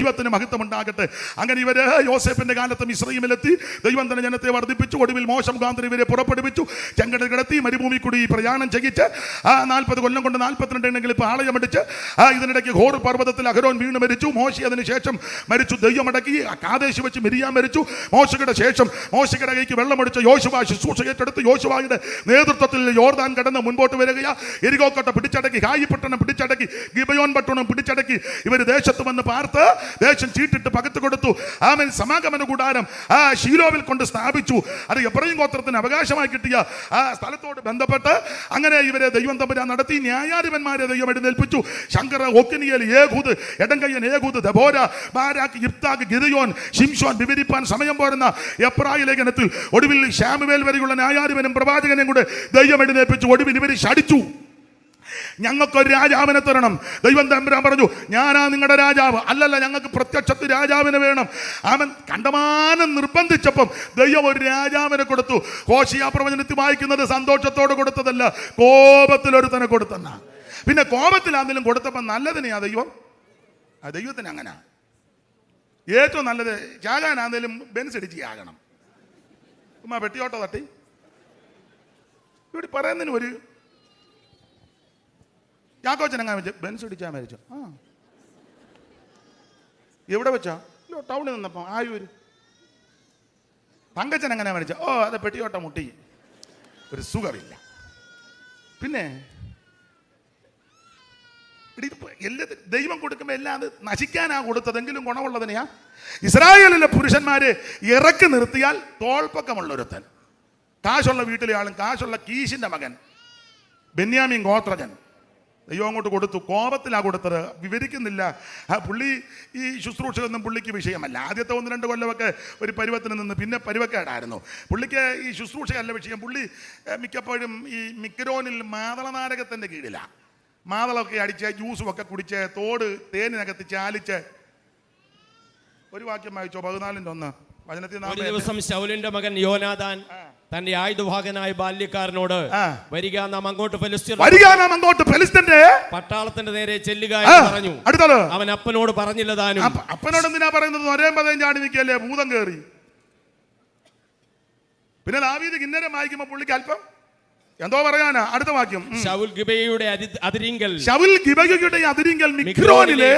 ദൈവത്തിന് മഹത്വം ഉണ്ടാകട്ടെ. അങ്ങനെ ഇവര് യോസേഫിന്റെ കാലത്ത് മിസ്രയീമിലെത്തി. ദൈവം തന്നെ ജനത്തെ വർദ്ധിപ്പിച്ചു. ഒടുവിൽ മോശ മുഖാന്തരം ഇവരെ പുറപ്പെടുവിച്ചു. ചെങ്കടൽ കിടത്തി മരുഭൂമി കൂടി പ്രയാണം ചെയ്യിച്ച് 40 കൊല്ലം കൊണ്ട് 42 എണ്ണെങ്കിലും പാളയമടിച്ച് ഇതിനിടയ്ക്ക് ഹോർ പർവ്വതത്തിൽ അഹരോൻ വീണ് മരിച്ചു. മോശ അതിനുശേഷം മരിച്ചു. ദൈവമടക്കി കാദേശ് വെച്ച് മിരിയാൻ മരിച്ചു. മോശയുടെ ശേഷം മോശയുടെ കൈക്ക് വെള്ളമടിച്ച യോശുവ ശുശ്രൂഷ ഏറ്റെടുത്ത് യോശുവയുടെ നേതൃത്വത്തിൽ യോർദാൻ കടന്ന് മുൻപോട്ട് വരികയാ. എരികോക്കോട്ട പിടിച്ചടക്കി, ഹായി പട്ടണം പിടിച്ചടക്കി, ഗിബയോൻ പട്ടണം പിടിച്ചടക്കി. ഇവർ ദേശത്ത് വന്ന് പാർത്ത് ദേശം ചീട്ടിട്ട് പകത്ത് കൊടുത്തു. ആമേൻ. സമാഗമന കൂടാരം ശീലോവിൽ കൊണ്ട് സ്ഥാപിച്ചു. അത് എബ്രയീം ഗോത്രത്തിന് അവകാശമായി കിട്ടിയ ആ സ്ഥലത്തോട് ബന്ധപ്പെട്ട് അങ്ങനെ ഇവരെ ദൈവം തമ്പുരാൻ നടത്തി. ന്യായാധിപന്മാരെ ദൈവം എഴുന്നേൽപ്പിച്ചു. ശങ്കർ, ഒക്കിനിയേൽ, ഏഹൂദ്, എടങ്കയ്യൻ, ഏഹൂദ്, ദബോര, ബാരാക്ക്, യിഫ്താഖ്, ഗിദെയോൻ, ശിംശോൻ വിവരിപ്പാൻ സമയം പോരുന്ന എബ്രായ ലേഖനത്തിൽ ഒടുവിൽ ശാമുവേൽ വരെയുള്ള ന്യായാധിപനും പ്രവാചകനെയും കൂടെ ദൈവം എഴുന്നേൽപ്പിച്ചു. ഒടുവിൽ ഇവർ ശടിച്ചു. ഞങ്ങൾക്കൊരു രാജാവിനെ തരണം. ദൈവം തമ്പുരാൻ പറഞ്ഞു, ഞാനാ നിങ്ങളുടെ രാജാവ്. അല്ലല്ല, ഞങ്ങൾക്ക് പ്രത്യക്ഷത്തിൽ രാജാവിനെ വേണം. അവൻ കണ്ടമാനം നിർബന്ധിച്ചപ്പം ദൈവം ഒരു രാജാവിനെ കൊടുത്തു. ഹോശിയ പ്രവചനത്തിൽ വായിക്കുന്നത് സന്തോഷത്തോടെ കൊടുത്തതല്ല, കോപത്തിലൊരുത്തനെ കൊടുത്തെന്ന. പിന്നെ കോപത്തിലാണെങ്കിലും കൊടുത്തപ്പം നല്ലതിനെയാ ദൈവം. ദൈവത്തിന് അങ്ങനെ ഏറ്റവും നല്ലത് ചാകാനാണെങ്കിലും ബെൻസ് ഇടിച്ച് ചാകണം. ഉമ്മ പെട്ടിയോട്ടോ തട്ടി ഇവിടെ പറയുന്നതിന് ഒരു യാക്കോച്ചൻ അങ്ങനെ വെച്ച് ബെൻസ് ഇടിച്ചാൽ മരിച്ചു. എവിടെ വെച്ചാ? ടൗണിൽ നിന്നപ്പോൾ ആയൂര്. പങ്കച്ചൻ അങ്ങനെ മരിച്ച. അത് പെട്ടിയോട്ട മുട്ടി, ഒരു സുഖമില്ല. പിന്നെ എല്ലാത്തിനും ദൈവം കൊടുക്കുമ്പോൾ എല്ലാം അത് നശിക്കാനാ കൊടുത്തതെങ്കിലും ഗുണമുള്ളതിനെയാ. ഇസ്രായേലിലെ പുരുഷന്മാരെ ഇറക്കി നിർത്തിയാൽ തോൾപ്പക്കമുള്ളൊരുത്തൻ, കാശുള്ള വീട്ടിലെ ആളും, കാശുള്ള കീശിന്റെ മകൻ ബെന്യാമീൻ ഗോത്രജൻ ദൈവം അങ്ങോട്ട് കൊടുത്തു. കോപത്തിലാണ് കൊടുത്തത്, വിവരിക്കുന്നില്ല. പുള്ളി ഈ ശുശ്രൂഷയൊന്നും പുള്ളിക്ക് വിഷയമല്ല. ആദ്യത്തെ 1-2 കൊല്ലമൊക്കെ ഒരു പരുവത്തിന് നിന്ന് പിന്നെ പരുവക്കേടായിരുന്നു. പുള്ളിക്ക് ഈ ശുശ്രൂഷയല്ല വിഷയം. പുള്ളി മിക്കപ്പോഴും ഈ മിക്രോനിൽ മാതള നാരകത്തിൻ്റെ കീഴിലാണ്. മാതളമൊക്കെ അടിച്ച് ജ്യൂസും ഒക്കെ കുടിച്ച് തോട് തേനിനകത്ത് ചാലിച്ച്. ഒരു വാക്യം വായിച്ചോ, 14:1 വചനത്തിൽ. ഒരു ദിവസം ശൗലിന്റെ മകൻ യോനാഥാൻ തന്റെ ആയുധവാഹകനായ ബാല്യക്കാരനോട്, വരിക, നാം അങ്ങോട്ട് ഫെലിസ്ത്യന്റെ പട്ടാളത്തിന്റെ നേരെ ചെല്ലുക എന്ന് പറഞ്ഞു. അടുത്തത് അവൻ അപ്പനോട് പറഞ്ഞില്ല താനും. അപ്പനോട് എന്തിനാ പറയുന്നത്? ഒരേ പദം ചാടി നിൽക്കല്ലേ, ഭൂതം കയറി. പിന്നെ ദാവീദ് കിന്നരം വായിക്കുമ്പോ പുള്ളിക്ക് അല്പം എന്തോ പറയാനാ. അടുത്ത വാക്യം, ശൗൽ ഗിബയുടെ അതിരിങ്കൽ മിക്രോനിലെ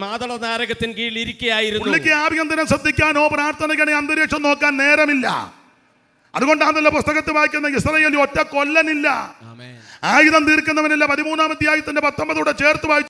മാതള നാരകത്തിൻ കീഴിൽ ഇരിക്കുകയായിരുന്നു. പുള്ളിക്ക് ആഭ്യന്തരം ശ്രദ്ധിക്കാനോ പ്രാർത്ഥനയ്ക്കണേ അന്തരീക്ഷം നോക്കാൻ നേരമില്ല. അതുകൊണ്ടാണല്ലോ പുസ്തകത്തിൽ വായിക്കുന്ന ഇസ്രായേലിൽ ഒറ്റ കൊല്ലനില്ല, ആയുധം തീർക്കുന്നവനില്ല. 13-ാം അധ്യായത്തിന്റെ 19 ചേർത്ത് വായിച്ചു.